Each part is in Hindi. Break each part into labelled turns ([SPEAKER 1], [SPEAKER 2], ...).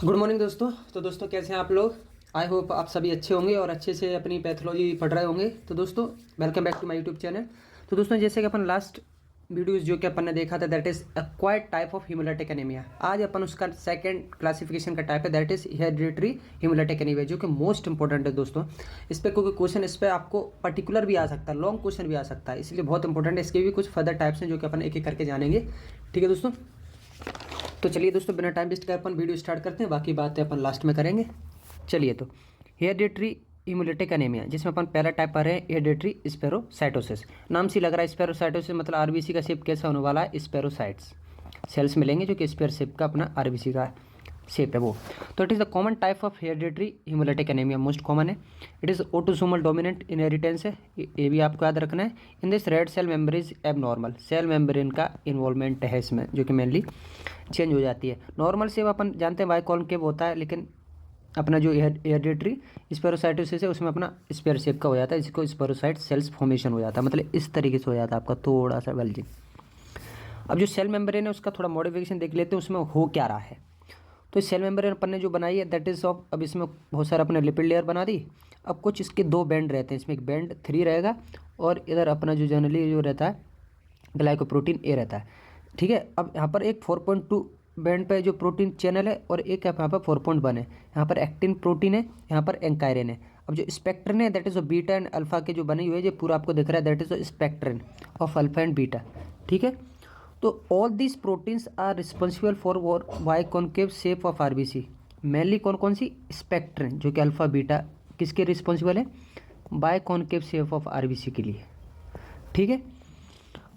[SPEAKER 1] गुड मॉर्निंग दोस्तों। तो दोस्तों कैसे हैं आप लोग। आई होप आप सभी अच्छे होंगे और अच्छे से अपनी पैथोलॉजी पढ़ रहे होंगे। तो दोस्तों welcome back to my YouTube channel. तो दोस्तों जैसे कि अपन लास्ट वीडियोस जो कि अपन ने देखा था that is acquired type of haemolytic anaemia. आज अपन उसका सेकंड क्लासिफिकेशन का टाइप है that is hereditary haemolytic anaemia, जो कि मोस्ट इंपॉर्टेंट है दोस्तों। इस पर कोई क्वेश्चन इस पर आपको पर्टिकुलर भी आ सकता है, लॉन्ग क्वेश्चन भी आ सकता है, इसलिए बहुत इंपॉर्टेंट है। इसके भी कुछ फर्दर टाइप्स हैं जो कि अपन एक एक करके जानेंगे। ठीक है दोस्तों, तो चलिए दोस्तों बिना टाइम वेस्ट कर अपन वीडियो स्टार्ट करते हैं, बाकी बातें अपन लास्ट में करेंगे। चलिए तो हेरेडिटरी हेमोलाइटिक एनीमिया, जिसमें अपन पहला टाइप पढ़ रहे हैं हेरेडिटरी स्पेरोसाइटोसिस। नाम से लग रहा है स्पेरोसाइटोसिस मतलब आरबीसी का शेप कैसा होने वाला है, स्पेरोसाइट्स सेल्स मिलेंगे जो कि स्पेयर शेप का अपना आरबीसी का शेप है वो। तो it is the common type of hereditary haemolytic anaemia, most common है। It is autosomal dominant inheritance है, ये भी आपको याद रखना है। In this red cell membrane is abnormal, cell membrane का इन्वॉल्वमेंट है इसमें जो कि मेनली चेंज हो जाती है। नॉर्मल से अपन जानते हैं बाइकॉन्केव होता है, लेकिन अपना जो हेरेडिटरी स्पेरोसाइटोसिस है उसमें अपना स्पेयर शेप का हो जाता है, जिसको स्पेरोसाइट सेल्स फॉर्मेशन हो जाता है, मतलब इस तरीके से हो जाता है आपका थोड़ा सा बल्जिंग। अब जो सेल मेम्ब्रेन है उसका थोड़ा मॉडिफिकेशन देख लेते हैं उसमें हो क्या रहा है। तो सेल मेम्ब्रेन अपन ने जो बनाई है दैट इज ऑफ, अब इसमें बहुत सारा अपने लिपिड लेयर बना दी। अब कुछ इसके दो बैंड रहते हैं, इसमें एक बैंड 3 रहेगा और इधर अपना जो जनरली जो रहता है ग्लाइकोप्रोटीन ए रहता है। ठीक है, अब यहाँ पर एक 4.2 बैंड पे जो प्रोटीन चैनल है और एक यहाँ पर 4.1 है। यहाँ पर एक्टिन प्रोटीन है, यहाँ पर एंकायरिन है। अब जो स्पेक्ट्रन है that is beta and alpha के जो बने हुए हैं, जो पूरा आपको दिख रहा है that is spectrin of alpha and beta. ठीक है, तो all these proteins are responsible for biconcave shape of RBC. Mainly कौन कौन सी, स्पेक्ट्रन जो कि अल्फा बीटा किसके रिस्पॉन्सिबल है, biconcave shape of RBC के लिए। ठीक है,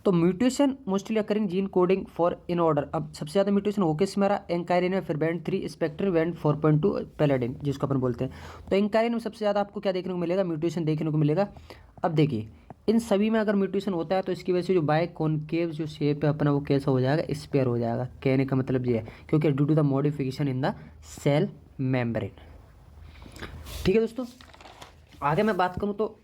[SPEAKER 1] तो mutation mostly occurring gene coding for in order. अब सबसे ज़्यादा म्यूटेशन हो किस मेरा, एंकायरिन में, फिर बैंड 3 स्पेक्ट्रन, बैंड 4.2 पैलेडिन जिसको अपन बोलते हैं। तो एंकायरिन में सबसे ज़्यादा आपको क्या देखने को मिलेगा, म्यूटेशन देखने को मिलेगा। अब देखिए इन सभी में अगर म्यूटेशन होता है तो इसकी वजह से जो बाय कॉन्केव जो शेप है अपना वो कैसा हो जाएगा, स्पेयर हो जाएगा। कहने का मतलब ये है क्योंकि due to the modification in the cell membrane. ठीक है दोस्तों, आगे मैं बात करूँ तो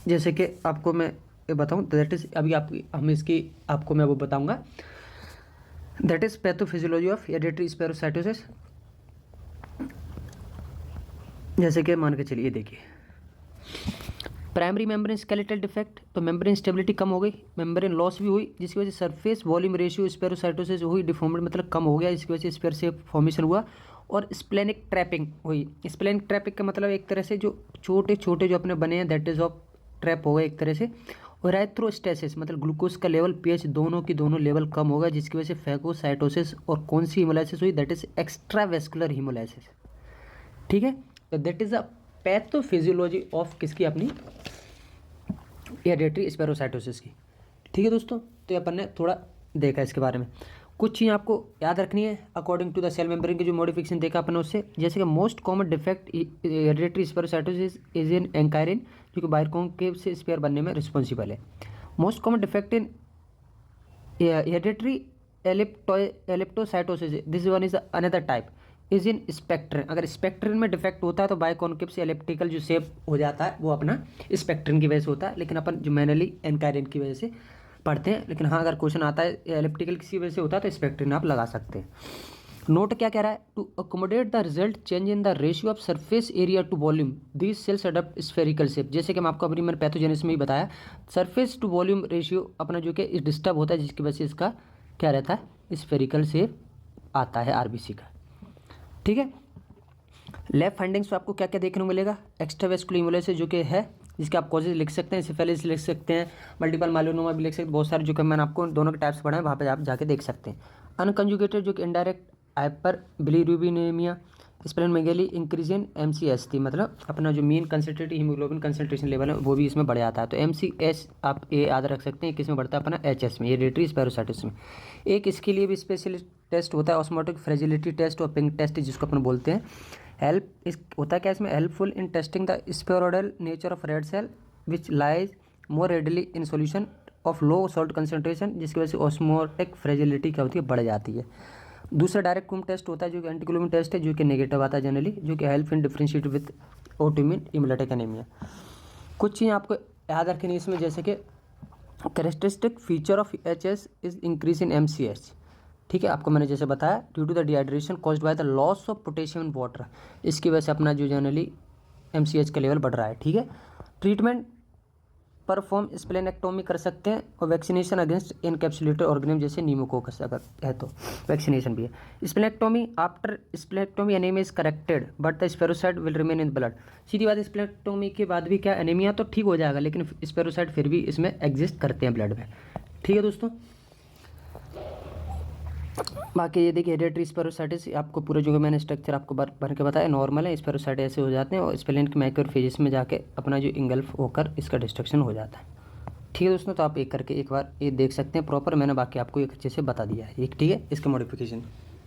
[SPEAKER 1] जैसे कि आपको मैं बताऊँ दैट इज अभी आपको मैं वो बताऊंगा that is pathophysiology of hereditary spherocytosis. जैसे कि मान के चलिए, देखिए प्राइमरी मेम्ब्रेन स्केलेटल डिफेक्ट, तो मेम्ब्रेन स्टेबिलिटी कम हो गई, मेम्ब्रेन लॉस भी हुई, जिसकी वजह से सरफेस वॉल्यूम रेशियो स्पेरोसाइटोसिस हुई, डिफॉर्मिड मतलब कम हो गया, जिसकी वजह से स्पेयर शेप फॉर्मेशन हुआ। और स्प्लेनिक ट्रैपिंग हुई। स्प्लेनिक ट्रैपिंग का मतलब एक तरह से जो छोटे छोटे जो अपने बने हैं दैट इज ऑफ ट्रैप हो गए एक तरह से। और एथ्रोस्टेसिस मतलब ग्लूकोज का लेवल, पीएच दोनों की दोनों लेवल कम होगा, जिसकी वजह से फैगोसाइटोसिस। और कौन सी हीमोलाइसिस हुई, दैट इज एक्स्ट्रावेस्कुलर हीमोलाइसिस। ठीक है, तो that is a pathophysiology of किसकी, अपनी हेरेडिटरी स्पेरोसाइटोसिस की। ठीक है दोस्तों, तो अपन ने थोड़ा देखा इसके बारे में। कुछ चीज़ आपको याद रखनी है according to the cell membrane की जो मॉडिफिकेशन देखा अपन ने उससे, जैसे कि most common defect hereditary spherocytosis is in ankyrin, जो कि बाइकॉन्केव से स्पेयर बनने में रिस्पॉन्सिबल है। Most common defect in hereditary elliptocytosis, this one is another type, is in spectrin. अगर स्पेक्ट्रन में डिफेक्ट होता है तो बाइकॉन्केव से एलिप्टिकल जो शेप हो जाता है वो अपना स्पेक्ट्रन की वजह से होता है, लेकिन अपन जो मैनली एंकायरिन की वजह से पढ़ते हैं। लेकिन हाँ अगर क्वेश्चन आता है एलिप्टिकल किसी वजह से होता है तो स्पेक्ट्रन आप लगा सकते हैं। नोट क्या कह रहा है, to accommodate the result change in the ratio of surface area to volume these cells adapt spherical shape. जैसे कि मैं आपको अभी मैंने पैथोजेनेसिस में ही बताया, सरफेस टू वॉल्यूम रेशियो अपना जो कि डिस्टर्ब होता है, जिसकी वजह से इसका क्या रहता है, स्फेरिकल शेप आता है आरबीसी का। ठीक है, लैब फाइंडिंग्स में आपको क्या क्या देखने को मिलेगा, एक्स्ट्रावेस्कुलर हीमोलाइसिस जो कि है, जिसके आप कॉजेज लिख सकते हैं, सिफिलिस लिख सकते हैं, मल्टीपल माइलोनोमा भी लिख सकते हैं, बहुत सारे जो कि मैंने आपको दोनों के टाइप्स पढ़ाए वहाँ पे आप जाके देख सकते हैं। अनकंजुगेटेड जो कि indirect hyperbilirubinaemia, splenomegaly, increase in MCS थी, मतलब अपना जो mean concentrated haemoglobin concentration level है वो भी इसमें बढ़ जाता है। तो MCS आप ये याद रख सकते हैं, किस में बढ़ता है, अपना HS में, हेरेडिटरी स्पेरोसाइटोसिस में। एक इसके लिए भी स्पेशलिस्ट टेस्ट होता है, ऑस्मोटिक फ्रेजिलिटी टेस्ट और पिंक टेस्ट जिसको अपन बोलते हैं। हेल्प इस होता है क्या इसमें, helpful in testing the spheroidal nature of red cell which lyse more readily in solution of low salt concentration, जिसकी वजह से ऑस्मोटिक फ्रेजिलिटी क्या होती है, बढ़ जाती है। दूसरा डायरेक्ट कुम टेस्ट होता है जो कि एंटीग्लोबिन टेस्ट है, जो कि नेगेटिव आता है जनरली, जो कि help in differentiate with autoimmune hemolytic anemia. कुछ चीज़ें आपको याद रखनी है इसमें, जैसे कि characteristic feature of HS is increase in MCS, ठीक है, आपको मैंने जैसे बताया due to the dehydration caused by the loss of potassium in water, इसकी वजह से अपना जो जनरली MCH का लेवल बढ़ रहा है। ठीक है, ट्रीटमेंट परफॉर्म स्प्लेनेक्टोमी कर सकते हैं और वैक्सीनेशन अगेंस्ट इनकैप्सुलेटेड ऑर्गेनिज्म जैसे न्यूमोकोकस अगर है तो वैक्सीनेशन भी है। Splenectomy after splenectomy anaemia is corrected but the spherocyte will remain in blood. सीधी बात, स्प्लेनेक्टोमी के बाद भी क्या एनीमिया तो ठीक हो जाएगा, लेकिन स्पेरोसाइट फिर भी इसमें एग्जिस्ट करते हैं ब्लड में। ठीक है दोस्तों, बाकी ये देखिए हेरेडिटरी स्पेरोसाइटिस आपको पूरा जो मैंने स्ट्रक्चर आपको भर के बताया नॉर्मल है, स्पेरोसाइट ऐसे हो जाते हैं और स्प्लेन के मैक्रोफेजेस में जाके अपना जो इंगल्फ होकर इसका डिस्ट्रक्शन हो जाता है। ठीक है दोस्तों, तो आप एक करके एक बार ये देख सकते हैं प्रॉपर, मैंने बाकी आपको एक अच्छे से बता दिया है एक। ठीक है, इसके मॉडिफिकेशन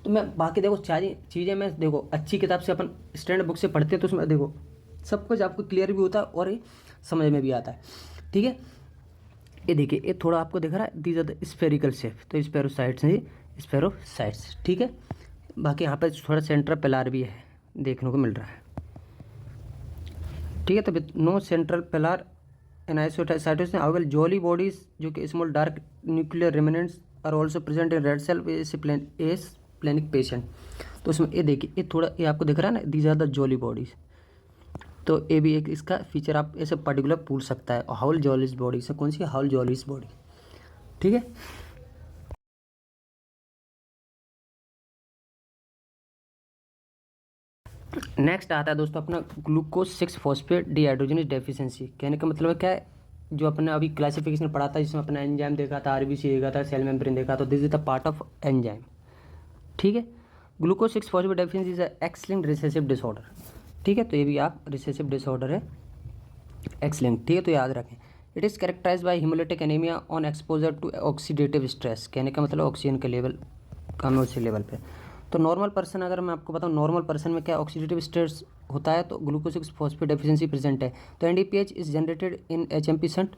[SPEAKER 1] तो मैं बाकी देखो सारी चीज़ें मैं देखो अच्छी किताब से अपन स्टैंडर्ड बुक से पढ़ते हैं तो उसमें देखो सब कुछ आपको क्लियर भी होता है और ये समझ में भी आता है। ठीक है, ये देखिए ये थोड़ा आपको दिख रहा है these are the spherical shape, तो स्पेरोसाइट्स हैं स्पेरोसाइट्स। ठीक है, बाकी यहाँ पर थोड़ा सेंट्रल पिलार भी है देखने को मिल रहा है। ठीक है, तो no central pallor anisocytosis however Jolly bodies जो कि small dark nuclear remnants are also present in red cell splenic patient. तो उसमें ये देखिए ये थोड़ा ये आपको दिख रहा है ना these are the Jolly bodies, तो ये भी एक इसका फीचर आप ऐसे पर्टिकुलर पूछ सकता है। हाउल जॉलिस बॉडी से कौन सी हाउल जॉलिस बॉडी। ठीक है, नेक्स्ट आता है दोस्तों अपना ग्लूकोज 6 फॉस्फेट डिहाइड्रोजनेज डेफिशिएंसी। कहने का मतलब क्या है, जो अपने अभी क्लासिफिकेशन पढ़ा था जिसमें अपना एंजाइम देखा था, RBC देखा था, सेल मेम्ब्रेन देखा, तो this is the part of enzyme. ठीक है, glucose 6 phosphate deficiency is X linked recessive disorder. ठीक है, तो ये भी आप रिसेसिव डिसऑर्डर है एक्स लिंक्ड। ठीक है, तो याद रखें it is characterize by hemolytic anemia on exposure to oxidative stress. कहने का मतलब ऑक्सीजन के लेवल कम है उसी लेवल पे। तो नॉर्मल पर्सन अगर मैं आपको बताऊं नॉर्मल पर्सन में क्या ऑक्सीडेटिव स्ट्रेस होता है तो ग्लूकोज 6 फॉस्फेट डेफिशिएंसी प्रेजेंट है। तो NADPH is generated in HMP shunt,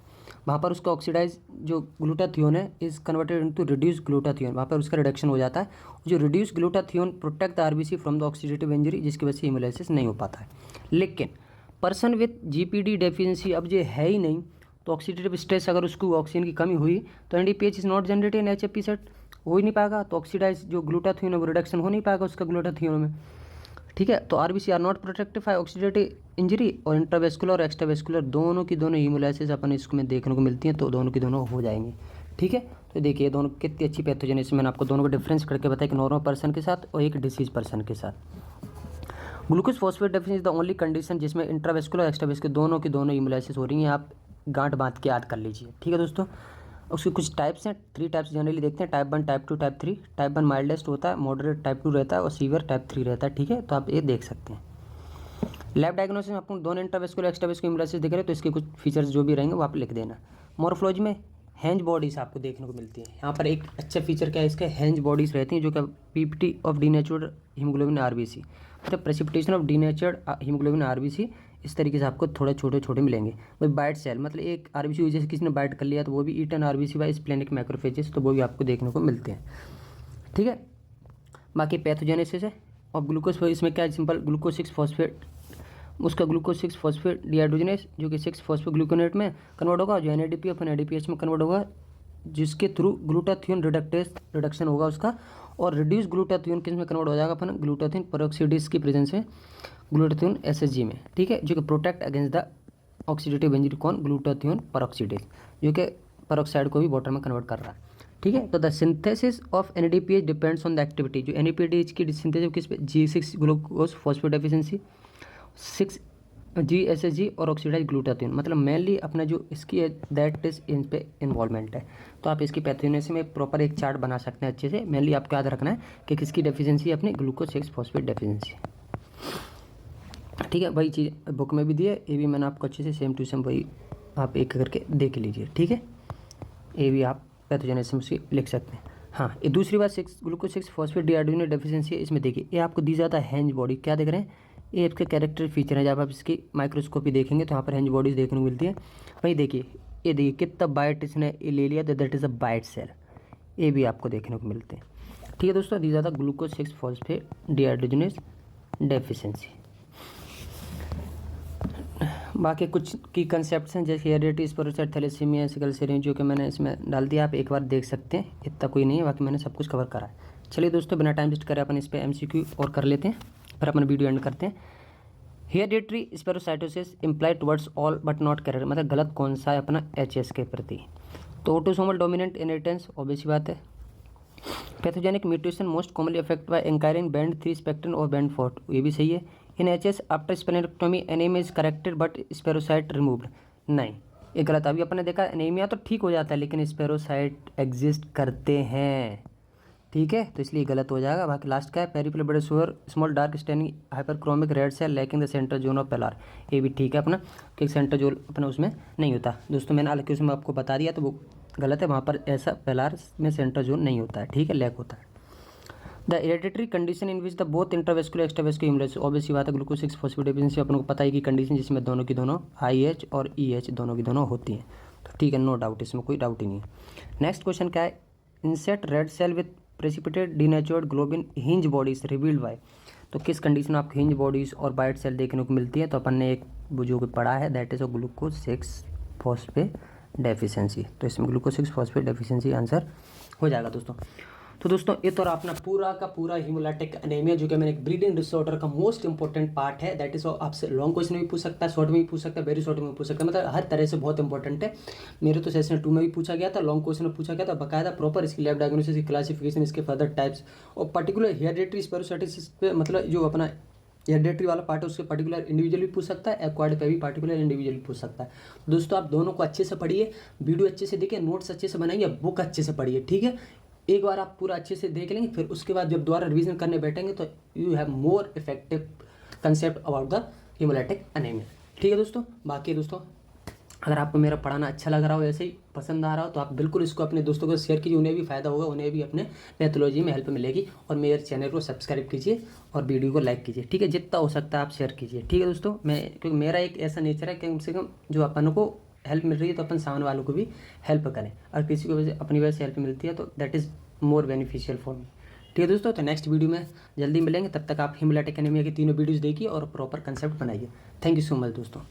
[SPEAKER 1] वहाँ पर उसका ऑक्सीडाइज जो ग्लूटाथियोन है is converted into reduce glutathione, वहाँ पर उसका रिडक्शन हो जाता है। जो reduce glutathione protect the RBC from the oxidative injury, जिसकी वजह से हेमोलाइसिस नहीं हो पाता है। लेकिन पर्सन विथ GPD डेफिशिएंसी अब जो है ही नहीं, तो ऑक्सीडेटिव स्ट्रेस अगर उसको ऑक्सीजन की कमी हुई तो NADPH is not generated in HMP set, हो ही नहीं पाएगा, तो ऑक्सीडाइज जो ग्लूटाथियोन है वो रिडक्शन हो नहीं पाएगा उसका ग्लूटाथियोन में। ठीक है, तो RBC are not protected by oxidative injury, और इंट्रावेस्कुलर और एक्स्ट्रावेस्कुलर दोनों की दोनों हीमोलाइसिस अपन इसमें देखने को मिलती हैं, तो दोनों की दोनों हो जाएंगी। ठीक है, तो देखिए दोनों कितनी अच्छी पैथोजन है, इसमें मैंने आपको दोनों का डिफरेंस करके बताया कि नॉर्मल पर्सन के साथ और एक डिसीज पर्सन के साथ। Glucose phosphate deficiency the only condition जिसमें इंट्रावेस्कुलर और एक्स्ट्रावेस्कुलर दोनों की दोनों हीमोलाइसिस हो रही हैं, आप गांठ बांध के याद कर लीजिए। ठीक है दोस्तों, उसके कुछ टाइप्स हैं, 3 टाइप्स जनरली देखते हैं, type 1, type 2, type 3। Type 1 mildest होता है, मॉडरेट टाइप 2 रहता है और सीवियर टाइप 3 रहता है। ठीक है, तो आप ये देख सकते हैं। लैब डायग्नोसिस में आपको दोनों इंट्रावेस्कुलर एक्स्ट्रावेस्कुलर हिमोलाइसिस दिख रहे हैं, तो इसके कुछ फीचर्स जो भी रहेंगे वो आप लिख देना। मोर्फोलॉजी में हेंज बॉडीज आपको देखने को मिलती है। यहाँ पर एक अच्छा फीचर क्या है इसका, हेंज बॉडीज रहती हैं जो कि PPT of denatured haemoglobin RBC, मतलब precipitation of denatured haemoglobin RBC, इस तरीके से आपको थोड़े छोटे छोटे मिलेंगे। वही बाइट सेल, मतलब एक RBC वजह से किसी ने बाइट कर लिया तो वो भी eaten RBC by splenic macrophages, तो वो भी आपको देखने को मिलते हैं। ठीक है, बाकी पैथोजेनेसिस है और ग्लूकोज, इसमें क्या सिंपल ग्लूकोज 6 फॉस्फेट, उसका ग्लूकोज 6 फॉस्फेट डिहाइड्रोजनेस जो कि 6 फॉस्फोग्लूकोनेट में कन्वर्ट होगा, जो NADP और NADPH में कन्वर्ट होगा, जिसके थ्रू ग्लूटाथियोन रिडक्शन होगा उसका, और रिड्यूस ग्लूटाथियोन किस में कन्वर्ट हो जाएगा अपन, ग्लूटाथियोन पेरोक्साइडेज की प्रेजेंस में ग्लूटाथियोन SHG में। ठीक है, जो कि protect against the oxidative injury, कौन, ग्लूटाथियोन पेरोक्साइडेज, जो कि पेरोक्साइड को भी वाटर में कन्वर्ट कर रहा है। ठीक है, तो the synthesis of NADPH depends on the activity, जो NADPH की सिंथेसिस किस पे, G6 glucose phosphate deficiency, 6 GSHG और ऑक्सीडाइज ग्लूटाथियोन, मतलब मेनली अपना जो इसकी है दैट इज इन पे इन्वॉल्वमेंट है। तो आप इसकी पैथोजेनेसिस में प्रॉपर एक चार्ट बना सकते हैं अच्छे से। मेनली आपको याद रखना है कि किसकी डेफिशिएंसी है, अपनी ग्लूकोज 6 फॉस्फेट डेफिशिएंसी। ठीक है, वही चीज़ बुक में भी दी है, ये भी मैंने आपको अच्छे से सेम टू सेम वही आप एक करके देख लीजिए। ठीक है, ये भी आप पैथोजेनेसिस में लिख सकते हैं। हाँ, ये दूसरी बात ग्लूकोज 6 फॉस्फेट डिहाइड्रोजनेज डेफिशिएंसी है, इसमें देखिए ये आपको दी जाता है हेंज बॉडी, क्या देख रहे हैं, ये इसके कैरेक्टर फीचर है। जब आप इसकी माइक्रोस्कोपी देखेंगे तो यहाँ पर हेंज बॉडीज देखने को मिलती है। वहीं देखिए ये देखिए कितना बाइट इसने ले लिया, तो that is a bite cell, ये भी आपको देखने को मिलते हैं। ठीक है दोस्तों, दी जाता ग्लूकोज 6 फॉस्फेट डिहाइड्रोजनेज डेफिशिएंसी। बाकी कुछ की कंसेप्ट हैं जैसे हेरेडिटी, स्पोरोसाइट, थैलेसीमिया, सिकल सेल, जो कि मैंने इसमें डाल दिया, आप एक बार देख सकते हैं, इतना कोई नहीं है, बाकी मैंने सब कुछ कवर करा है। चलिए दोस्तों, बिना टाइम वेस्ट करे अपन इस पर MCQ और कर लेते हैं, फिर अपन वीडियो एंड करते हैं। Hereditary spherocytosis imply towards all but not carrier, मतलब गलत कौन सा है अपना HS के प्रति। तो ऑटोसोमल डोमिनेंट इनहेरिटेंस ऑब्वियस सी बात है। Pathogenic mutation most commonly affect by ankyrin band 3 spectrum और बैंड 4, ये भी सही है। In HS after splenectomy anaemia is corrected but spherocyte removed, नहीं ये गलत। अभी अपन ने देखा एनीमिया तो ठीक हो जाता है लेकिन स्पेरोसाइट एग्जिस्ट करते हैं, ठीक है, तो इसलिए गलत हो जाएगा। बाकी लास्ट का है peripheral blood smear small dark staining hyperchromic red cell lacking the center zone of pallor, ये भी ठीक है अपना, क्योंकि सेंटर जोन अपना उसमें नहीं होता। दोस्तों मैंने हालांकि उसमें आपको बता दिया तो वो गलत है, वहाँ पर ऐसा पेलार में सेंटर जोन नहीं होता है, ठीक है, लैक होता है। The hereditary condition in which the both intravascular extravascular humorous, obvious बात है ग्लूकोज 6 फॉस्फेटिडेफिशिएंसी अपन को पता है कि कंडीशन जिसमें दोनों की दोनों IH और EH दोनों की दोनों होती हैं, तो ठीक है, नो डाउट, इसमें कोई डाउट ही नहीं है। नेक्स्ट क्वेश्चन क्या है, inset red cell with precipitated denatured globin Heinz bodies revealed by, तो किस कंडीशन में आपको हिंज बॉडीज और वाइट सेल देखने को मिलती है, तो अपन ने एक जो कि पढ़ा है that is a glucose 6 phosphate deficiency, तो इसमें ग्लूकोज 6 फॉस्फेट डेफिशिएंसी आंसर हो जाएगा दोस्तों। तो दोस्तों ये तो अपना पूरा का पूरा हीमोलाइटिक एनीमिया, जो कि मैंने एक ब्रीडिंग डिसऑर्डर का मोस्ट इंपॉर्टेंट पार्ट है, दैट इज आपसे लॉन्ग क्वेश्चन भी पूछ सकता है, शॉर्ट में भी पूछ सकता है, वेरी शॉर्ट में भी पूछ सकता है, मतलब हर तरह से बहुत इंपॉर्टेंट है। मेरे तो सेशन 2 में भी पूछा गया था, लॉन्ग क्वेश्चन में पूछा गया था, बाकायदा प्रॉपर इसकी लैब डायग्नोसिस, क्लासिफिकेशन, इसके फर्दर टाइप्स और पर्टिकुलर हेरिडिटरी स्पेरोसाइटिस पे, मतलब जो अपना हेरिडिटरी वाला पार्ट है उसके पर्टिकुलर इंडिविजुअल भी पूछ सकता है, एक्वायर्ड पे भी पर्टिकुलर इंडिविजुअल पूछ सकता है। दोस्तों आप दोनों को अच्छे से पढ़िए, वीडियो अच्छे से देखिए, नोट्स अच्छे से बनाइए, बुक अच्छे से पढ़िए, ठीक है। एक बार आप पूरा अच्छे से देख लेंगे, फिर उसके बाद जब दोबारा रिवीजन करने बैठेंगे तो you have more effective concept about the haemolytic anaemia, ठीक है दोस्तों। बाकी दोस्तों अगर आपको मेरा पढ़ाना अच्छा लग रहा हो, ऐसे ही पसंद आ रहा हो, तो आप बिल्कुल इसको अपने दोस्तों को शेयर कीजिए, उन्हें भी फायदा होगा, उन्हें भी अपने पैथोलॉजी में हेल्प मिलेगी। और मेरे चैनल को सब्सक्राइब कीजिए और वीडियो को लाइक कीजिए, ठीक है, जितना हो सकता है आप शेयर कीजिए, ठीक है दोस्तों। मैं क्योंकि मेरा एक ऐसा नेचर है कि कम से कम जो अपन को हेल्प मिल रही है तो अपन सामने वालों को भी हेल्प करें, और किसी को अपनी वजह से हेल्प मिलती है तो that is more beneficial for me, ठीक है दोस्तों। तो नेक्स्ट वीडियो में जल्दी मिलेंगे, तब तक आप हीमोलाइटिक एनीमिया की तीनों वीडियोस देखिए और प्रॉपर कंसेप्ट बनाइए। थैंक यू सो मच दोस्तों।